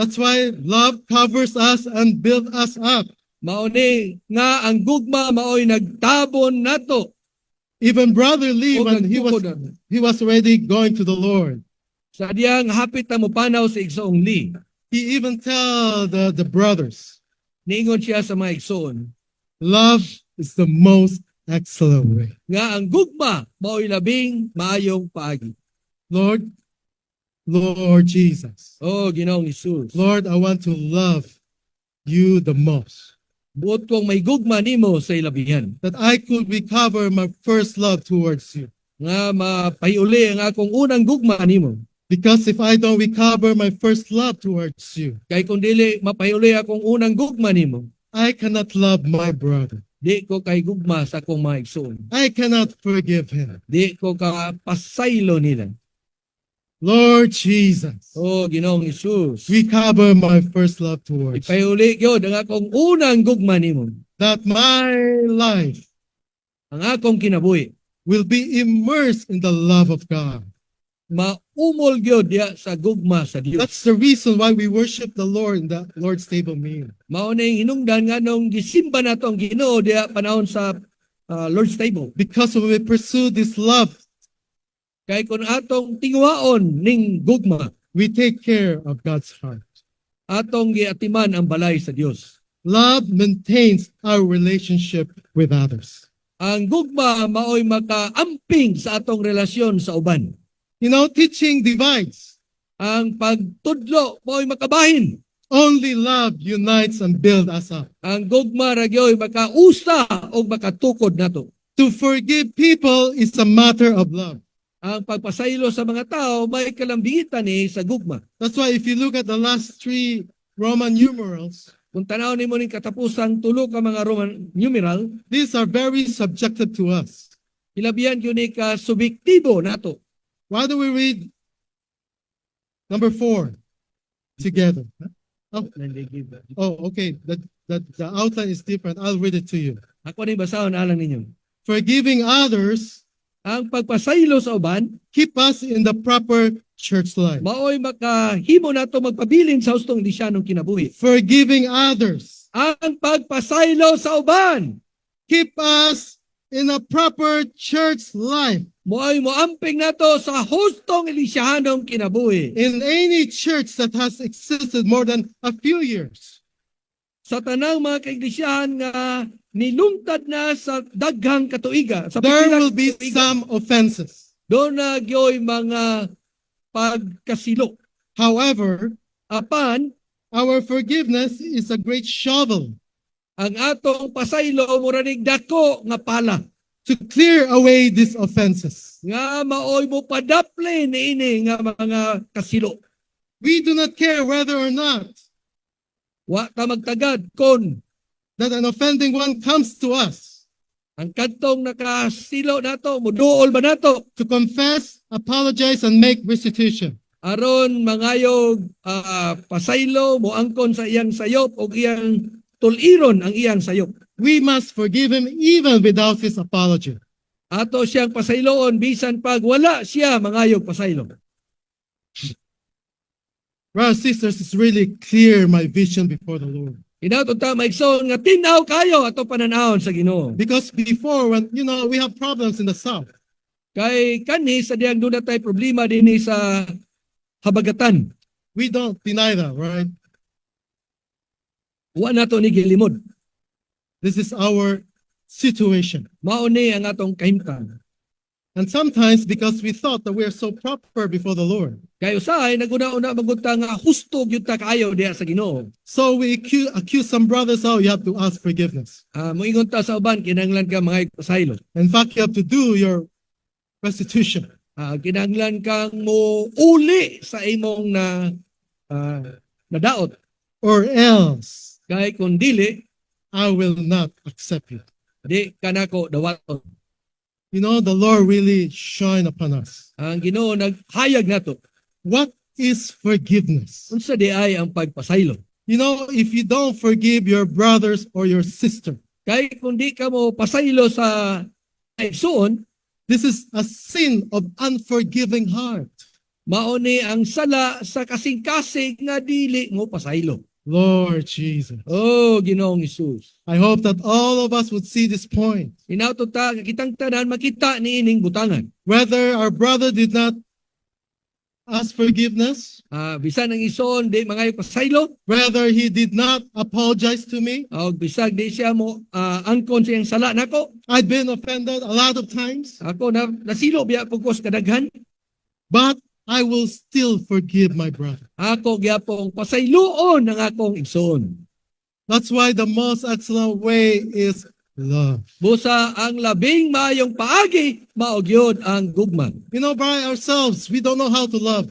That's why love covers us and builds us up. Mauni nga ang gugma maoy nagtabon nato. Even Brother Lee, O when nagtukod nato. he was already going to the Lord, Sa diyang hapit na mupanaw sa igsoong li. he even tell the brothers, Niingon siya sa mga igsoon love is the most excellent way. nga ang gugma maoy labing maayong paagi. Lord Jesus, O Ginoong Hesus. Lord, I want to love you the most. Buot kong may gugma nimo sa ilabihan. That I could recover my first love towards you. Nga mapahiuli ang akong unang gugma nimo. Because if I don't recover my first love towards you, Kay kung dili mapahiuli akong unang gugma nimo, I cannot love my brother. di ko kay gugma sa akong mga igsoon. I cannot forgive him. Di ko ka pasaylo nila. Lord Jesus, O Ginoong Hesus. recover my first love towards you. Ipahiuli gyud ang akong unang gugma nimo. That my life Ang akong kinabuhi will be immersed in the love of God. maumol gyud diya sa gugma sa Dios. That's the reason why we worship the Lord in the Lord's table meal. Mao ning hinungdan nga nung gisimba nato ang Ginoo diya panahon sa Lord's table. Because when we pursue this love, Kay kung atong tinguhaon ning gugma, we take care of God's heart. atong giatiman ang balay sa Dios. Love maintains our relationship with others. Ang gugma maoy makaamping sa atong relasyon sa uban. You know, teaching divides. Ang pagtudlo maoy makabahin. Only love unites and builds us up. Ang gugma ra gyoy makausa o makatukod nato. To forgive people is a matter of love. Ang pagpasaylo sa mga tao may kalambigitan sa gugma. That's why if you look at the last 3 Roman numerals, Kung tanaw nimo ning katapusang tulo ka mga Roman numeral, these are very subjective to us. ilabihan gyud ni ka subjektibo nato. Why do we read number 4 together? Oh, okay. The outline is different. I'll read it to you. Ako ni basahon alang ninyo. Forgiving others Ang pagpasaylo sa uban keep us in the proper church life. maoy makahimo nato magpabilin sa hustong Kristiyanong kinabuhi. Forgiving others Ang pagpasaylo sa uban keep us in a proper church life. moay moamping nato sa hustong Kristiyanong kinabuhi. In any church that has existed more than a few years, Sa tanang mga kaiglesiyahan nga nilungtad na sa daghang katuiga, sa there pipila will be katuiga, some offenses. doon na gyoy mga pagkasilo. However, Apan, our forgiveness is a great shovel ang atong pasaylo muranig dako nga pala to clear away these offenses. nga maoy mo padaple niini nga mga kasilo. We do not care whether or not Wa ta magtagad kon that an offending one comes to us ang kadtong nakasilo nato muduol ba nato to confess, apologize, and make restitution. aron mangayog pasaylo moangkon sa iyang sayop o iyang tuliron ang iyang sayop. We must forgive him even without his apology. Ato siyang pasayloon bisan pag wala siya mangayog pasaylo. Brothers and sisters, it's really clear my vision before the Lord. Inato ta maigsoon nga tinaw kayo ato pananahon sa Ginoo. Because before, when we have problems in the south, Kay kani sa diyang doon na tayo problema dinhi sa habagatan. we don't deny that, right? Wa nato ni gilimod. This is our situation. Mao ni ang atong kahimtang. And sometimes because we thought that we are so proper before the Lord, Kay usahay naguna-una magunta nga husto gyud ta kaayo diha sa Ginoo. so we accuse some brothers, oh, you have to ask forgiveness. Moingon ta sa uban kinahanglan ka mga pasaylo. In fact, you have to do your restitution. Kinahanglan kang mo uli sa imong nadaot. Or else Kay kung dili, I will not accept you. di kanako dawaton. You know, the Lord really shine upon us. Ang Ginoo naghayag nato. What is forgiveness? Unsa di ay ang pagpasaylo? You know, if you don't forgive your brothers or your sister, Kay kung di ka mo pasaylo sa igsoon, this is a sin of unforgiving heart. Mao ni ang sala sa kasing-kasing nga dili mo pasaylo. Lord Jesus. Oh, Ginoong Hesus. I hope that all of us would see this point. Inauto ta kitang tanan makita ni ining butangan. Whether our brother did not ask forgiveness, Bisan ang ison di mga pasaylo, whether he did not apologize to me. o bisag di siya mo angkon sa iyang sala nako. I've been offended a lot of times, Ako na nasilo biya pugkos kadaghan. but I will still forgive my brother. Ako gyapong pasayloon ang akong igsoon. That's why the most excellent way is love. Busa ang labing maayong paagi mao gyud ang gugma. You know, by ourselves, we don't know how to love.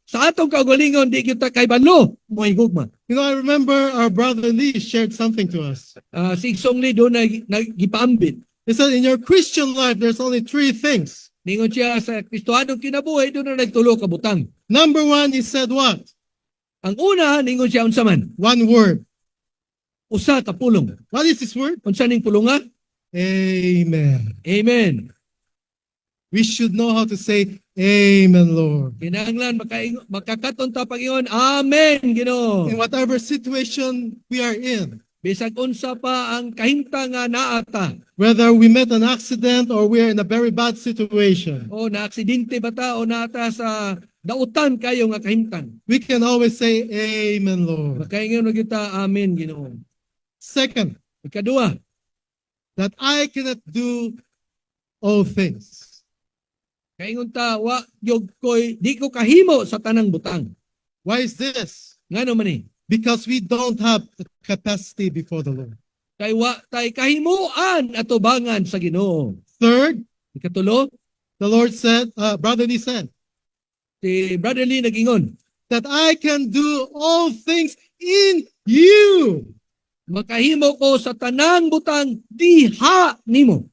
Sa atong kaugalingon di kita kay banlo mo gugma. You know, I remember our brother Lee shared something to us. Si Igsong Lee doon nagipaambit. He said, in your Christian life, there's only three things. Ningon siya sa Kristohanong kinabuhi doon na nagtulo ka butang. Number one, he said what? Ang una ningon siya unsa man? One word. Usa ka pulong. What is this word? Unsa ning pulonga? Amen. Amen. We should know how to say, Amen, Lord. Kinahanglan makakaton ta pag-ingon, Amen, Ginoo. In whatever situation we are in, Bisag unsa pa ang kahimtang nga naata. whether we met an accident or we are in a very bad situation, O na-aksidente ba ta o naata sa dautan kayo nga kahimtang. we can always say, Amen, Lord. Makaingon na kita, Amen, Ginoo. Second, Ikadua, that I cannot do all things. kaingon ta, wa gyud ko'y di ko kahimo sa tanang butang. Why is this? Ngano man ni? Because we don't have the capacity before the Lord. Kay wa tay kahimuan atubangan sa Ginoo. Third, Ikatulo, the Lord said, Brother Lee said, si Brother Lee nagingon, that I can do all things in you. makahimo ko sa tanang butang diha nimo.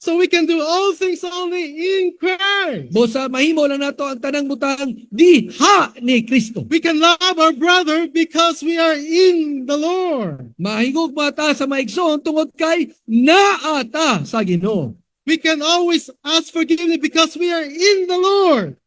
So we can do all things only in Christ. Busa mahimo lang nato ang tanang butang diha ni Kristo. We can love our brother because we are in the Lord. Mahigugma ta sa maigsoon tungod kay naata sa Ginoo. We can always ask forgiveness because we are in the Lord.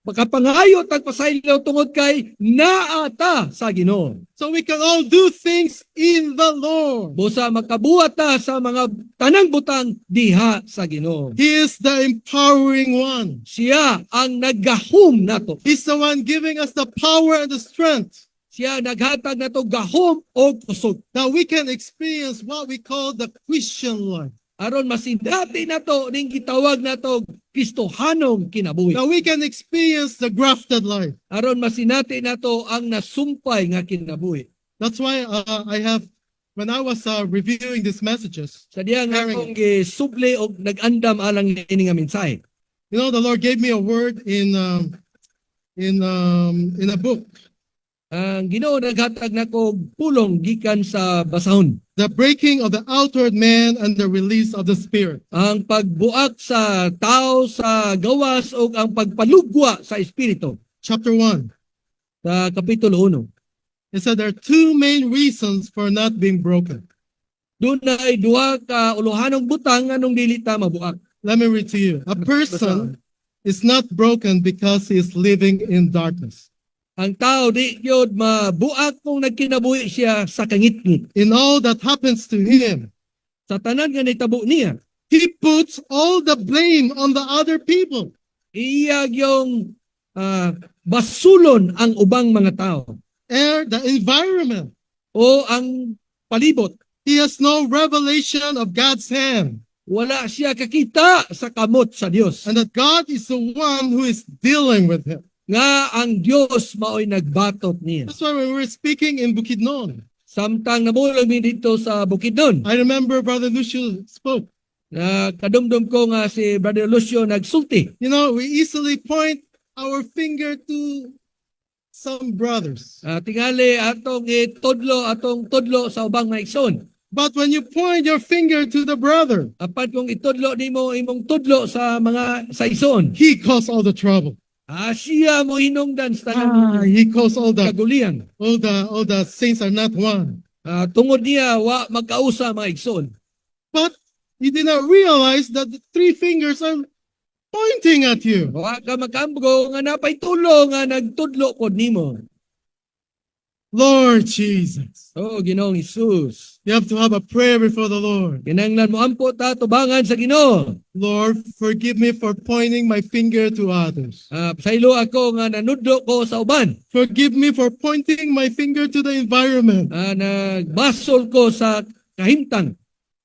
Makapangayo tag pasaylo tungod kay naata sa Ginoo. So we can all do things in the Lord. Busa makabuhat ta sa mga tanang butang diha sa Ginoo. He is the empowering one. Siya ang naggahom nato. He's the one giving us the power and the strength Siya naghatag nato gahom o kusog. that we can experience what we call the Christian life. Aron masindati nato ning gitawag nato Kristohanong kinabuhi. That we can experience the grafted life. Aron masinati nato ang nasumpay nga kinabuhi. That's why when I was reviewing these messages, Sa diya nga akong gisubli o nag-andam alang ini nga mensahe. you know, the Lord gave me a word in a book. Ang Ginoo naghatag nako pulong gikan sa basahon. The breaking of the outward man and the release of the spirit. Ang pagbuak sa tao sa gawas o ang pagpalugwa sa espiritu. Chapter 1. Sa Kapitulo 1. It said there are two main reasons for not being broken. Doon ay duha ka uluhanong butang anong dili ta mabuak. Let me read to you. A person is not broken because he is living in darkness. Ang tao di gyud mabuak kung nagkinabuhi siya sa kangit-ngit. In all that happens to him, Sa tanan nga nitabo niya, he puts all the blame on the other people. iyag yung basulon ang ubang mga tao The environment. o ang palibot. He has no revelation of God's hand. Wala siya kakita sa kamot sa Dios. And that God is the one who is dealing with him. Nga ang Dios mao'y nagbatot niya. That's why when we were speaking in Bukidnon, Samtang nabulag mi dito sa Bukidnon, I remember Brother Lucio spoke. na kadumdum ko nga si Brother Lucio nagsulti. You know, we easily point our finger to some brothers. Tingali atong atong tudlo sa ubang maigsoon. But when you point your finger to the brother, Apat kung itudlo nimo imong tudlo sa mga sa ison. he caused all the trouble. Siya mo hinungdan sa tanang He caused all kagulian. the saints are not one. Tungod niya wa magkausa mga igsoon. But he did not realize that the three fingers are pointing at you. Wa ka makambgo nga napay tulo nga nagtudlo pod nimo. Lord Jesus. Oh, Ginoong Hesus. You have to have a prayer before the Lord. Kinahanglan mo ampo ta tubangan sa Ginoo. Lord, forgive me for pointing my finger to others. Pasaylo ako nga nanudlo ko sa uban. Forgive me for pointing my finger to the environment. Nagbasol ko sa kahimtang.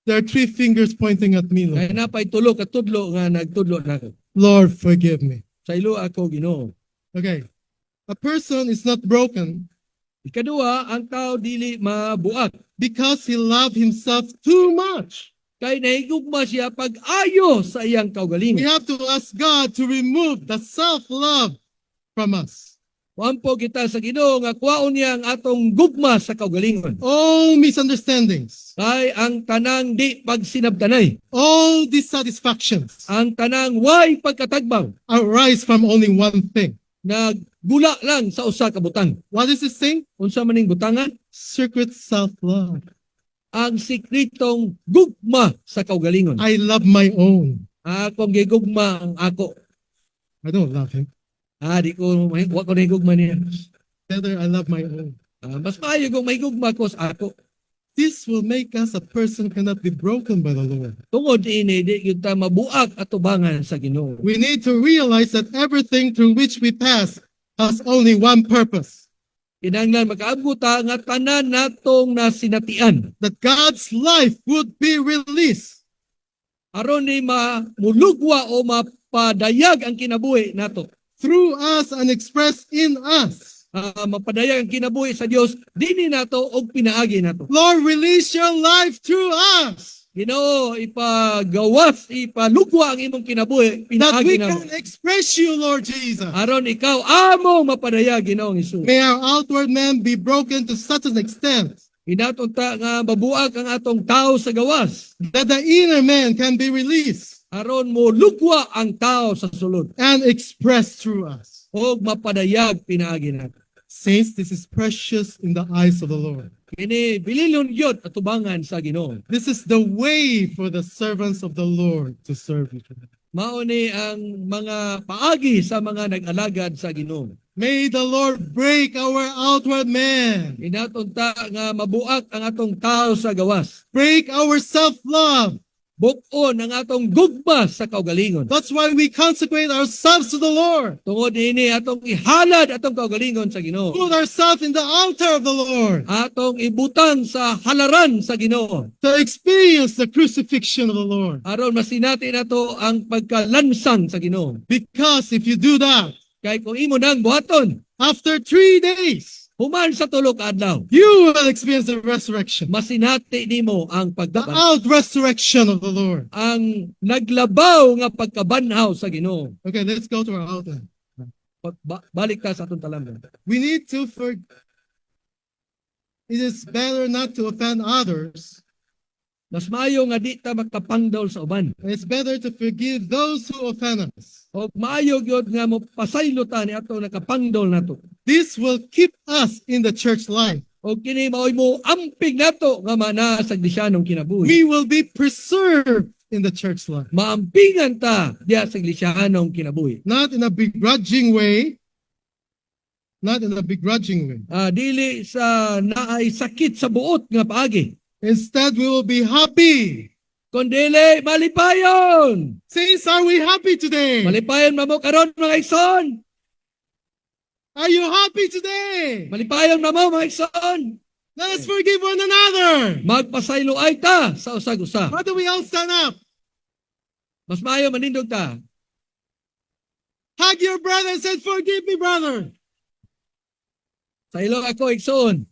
There are 3 fingers pointing at me, Kaya Lord. napay tulo ka tudlo nga nagtudlo nako. Lord, forgive me. Pasaylo ako Ginoo. Okay. A person is not broken Ikaduha, ang tao dili mabuak. because he loved himself too much. Kay nahigugma siya pag-ayo sa iyang We kaugalingon. have to ask God to remove the self-love from us. Wampo kita sa Ginoo nga kuwaon niya ang atong gugma sa kaugalingon. All misunderstandings, Kay ang tanang di pagsinabtanay, all dissatisfactions ang tanang way pagkatagbaw, arise from only one thing. naggula lang sa usa ka butang. What is this thing? Unsa maning butangan? Secret self-love. Ang sikretong gugma sa kaugalingon. I love my own. Akong gigugma ang ako. I don't love him. Di ko wa ko nahigugma niya. Rather, I love my own. Mas maayo kung may gugma ko sa ako. This will make us a person who cannot be broken by the Lord. Tungod ini di gyud ta mabuak at tubangan sa Ginoo. We need to realize that everything through which we pass has only one purpose. Kinahanglan makaabot ta nga tanan natong nasinatian That God's life would be released. aron ni mamulugwa o mapadayag ang kinabuhi nato. Through us and expressed in us. Mapadayag ang kinabuhi sa Dios dinhi nato og pinaagi nato. Lord, release your life through us. Ginoo ipagawas ipalugwa ang imong kinabuhi That we pinaagi nato. can express you, Lord Jesus. Aron ikaw amo mapadayag Ginoong Hesus. May our outward man be broken to such an extent Inaton ta nga mabuak ang atong tao sa gawas. that the inner man can be released Aron mo lugwa ang tao sa sulod. and expressed through us. Og mapadayag pinaagi nato. Saints, this is precious in the eyes of the Lord. Kini bililon gyud at tubangan sa Ginoo. This is the way for the servants of the Lord to serve each other. Mao ni ang mga paagi sa mga nag-alagad sa Ginoo. May the Lord break our outward man. Inaton ta nga mabuak ang atong tao sa gawas. Break our self-love. Buk-on ang atong gugma sa kaugalingon. That's why we consecrate ourselves to the Lord. Tungod ini atong ihalad atong kaugalingon sa Ginoo. Put ourselves in the altar of the Lord Atong ibutang sa halaran sa Ginoo. to experience the crucifixion of the Lord. Aron masinati nato ang pagkalansang sa Ginoo. Because if you do that, Kay kung imo nang buhaton, after 3 days, human sa tulo ka adlaw, you will experience the resurrection, masinati nimo ang the pagkaban. out-resurrection of the Lord. Ang naglabaw nga pagkabanhaw sa Ginoo. Okay, let's go to our altar. Balik ta sa atong talamnan. We need to It is better not to offend others. Mas maayo nga di ta magkapangdol sa uban. It's better to forgive those who offend us. O maayo gyud nga mo pasaylo ta ni ato nakapangdol nato. This will keep us in the church life. O kini maoy mo amping nato nga mana sa Iglesia kinabuhi. We will be preserved in the church life. Maampingan ta diya sa Iglesia kinabuhi. Not in a begrudging way. Not in a begrudging way. Dili sa naay sakit sa buot nga paagi. Instead, we will be happy. Kundili malipayon. Saints, are we happy today? Malipayon mamo karon mga igsoon. Are you happy today? Malipayon mamo mga igsoon. Let us forgive one another. Magpasaylo ay ta sa usag-usa. How do we all stand up? Mas maayo manindog ta. Hug your brother and say, forgive me, brother. Saylo ako igsoon.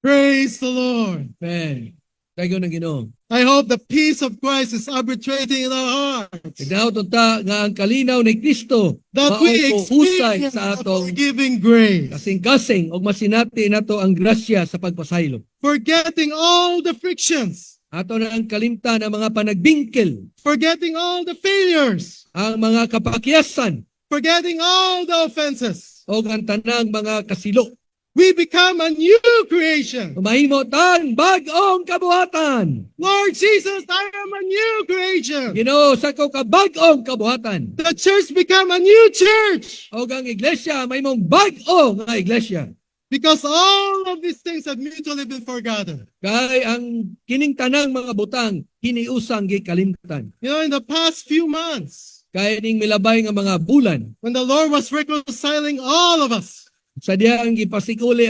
Praise the Lord. Amen. Kayo na Ginoo. I hope the peace of Christ is arbitrating in our hearts. Igdaot ta nga ang kalinaw ni Kristo That we maoy po husay experience sa the atong forgiving grace. kasing-kasing og masinati nato ang grasya sa pagpasaylo. Forgetting all the frictions. Ato na ang kalimtan ng mga panagbingkil, Forgetting all the failures. ang mga kapakyasan, forgetting all the offenses. o ang tanang mga kasilo. We become a new creation. Mahimo tang bag-ong kabuhatan. Lord Jesus, I am a new creation. Ginoo sa ko ka bag-ong kabuhatan. The church become a new church O ang iglesia mahimong bag-o nga iglesia. because all of these things have mutually been forgotten. Kay ang kining tanang mga butang hiniusang gikalimtan. You know, in the past few months, Kay ning milabay nga mga bulan when the Lord was reconciling all of us, sa diya ang gipasikuli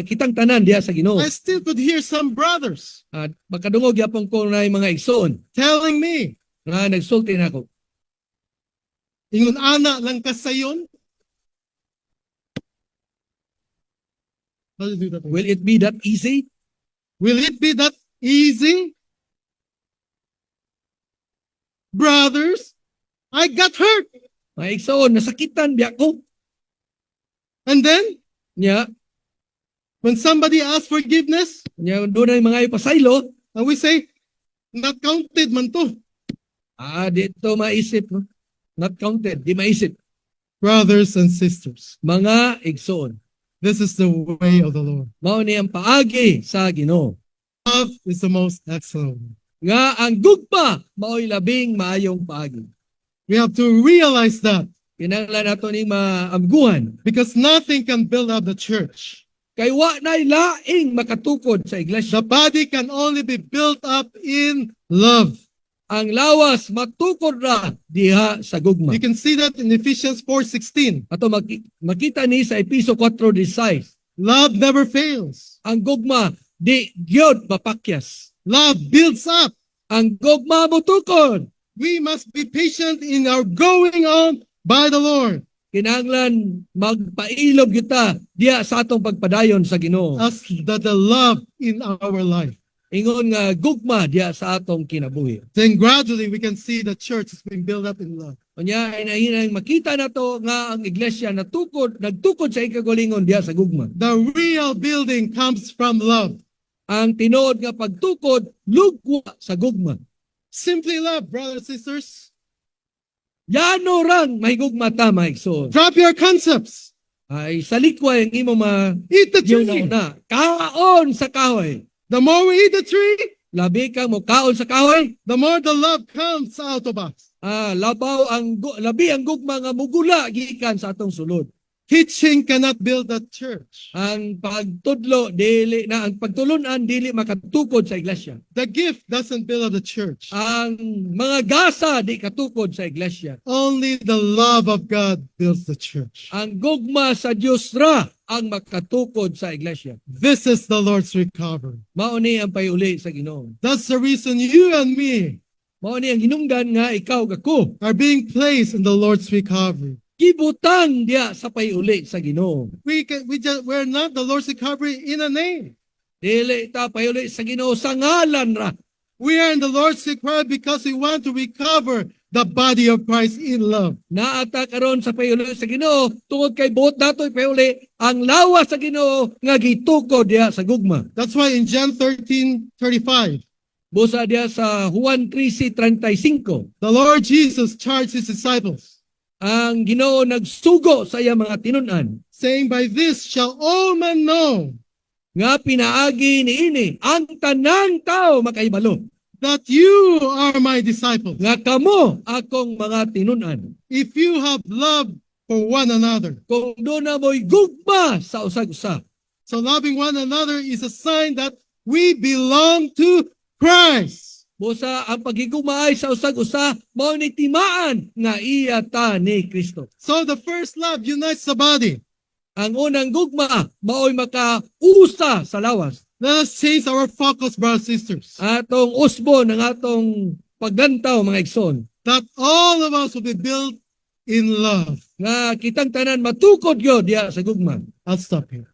kitang tanan diya sa Ginoo. I still could hear some brothers At makadungog yapon ko na mga igsoon telling me, nga nagsulti na ako. ingon ana lang ka sayon. How do you do that? Will it be that easy? Will it be that easy? Brothers, I got hurt. Mga igsoon, nasakitan biya ko. And then, Nya, when somebody asks forgiveness, doon ay mga ipasaylo, and we say, not counted man to. dito maisip, no? Not counted, di maisip. Brothers and sisters, Mga igsoon. this is the way of the Lord. Mao ni ang paagi sa Ginoo. Love is the most excellent way. Nga ang gugma mao'y labing maayong paagi. We have to realize that Kinahanglan nato ning maamguhan. because nothing can build up the church. Kay wa na'y laing makatukod sa iglesia. The body can only be built up in love. Ang lawas matukod ra diha sa gugma. You can see that in Ephesians 4:16. Ato makita ni sa Episo 4:16. Love never fails. Ang gugma di gyud mapakyas. Love builds up. Ang gugma motukod. We must be patient in our going on by the Lord, Kinahanglan magpailog kita diha sa atong pagpadayon sa Ginoo. as the love in our life. Ingon nga gugma diha sa atong kinabuhi. Then gradually we can see the church is being built up in love. Unya inahinang makita nato nga ang iglesia nagtukod sa ikagalingon diha sa gugma. The real building comes from love. Ang tinuod nga pagtukod lugwa sa gugma. Simply love, brothers and sisters. Yano rang mahigugma ta maigsoon. Drop your concepts. Ay salikwa ang imo Eat the yung tree. nauna. Kaon sa kahoy. The more we eat the tree, Labi ka mo kaon sa kahoy. the more the love comes out of us. Labi ang gugma nga mugula gikan sa atong sulod. Teaching cannot build a church. Ang pagtudlo ang pagtulunan dili makatukod sa iglesia. The gift doesn't build up the church. Ang mga gasa di katukod sa iglesia. Only the love of God builds the church. Ang gugma sa Dios ra ang makatukod sa iglesia. This is the Lord's recovery. Mao ni ang payuli sa Ginoo. That's the reason you and me Mao ni ang hinungdan nga ikaw gako are being placed in the Lord's recovery. gibutang diya sa payuli sa Ginoo. We're not the Lord's recovery in a name. Dili ta payuli sa Ginoo sa ngalan ra. We are in the Lord's recovery because we want to recover the body of Christ in love. Naata karon sa payuli sa Ginoo tungod kay buot natoy payuli ang lawas sa Ginoo nga gitukod diya sa gugma. That's why in John 13:35, Busa diya sa Juan 13:35, the Lord Jesus charged his disciples, ang Ginoo nagsugo sa iya mga tinun-an saying, "By this shall all men know nga pinaagi niini ang tanang tao makahibalo that you are my disciples, nga kamo akong mga tinun-an if you have love for one another." kung doon na mo'y gugma sa usag-usa. So loving one another is a sign that we belong to Christ. Busa ang pagigugmaay sa usag-usa mao ni timaan nga iya ta ni Kristo. So the first love unites the body. Ang unang gugma mao'y makausa sa lawas. Let us change our focus, brothers and sisters, Atong usbo ng atong pagdantaw mga igsoon that all of us will be built in love. nga kitang tanan matukod gyud diya sa gugma. I'll stop here.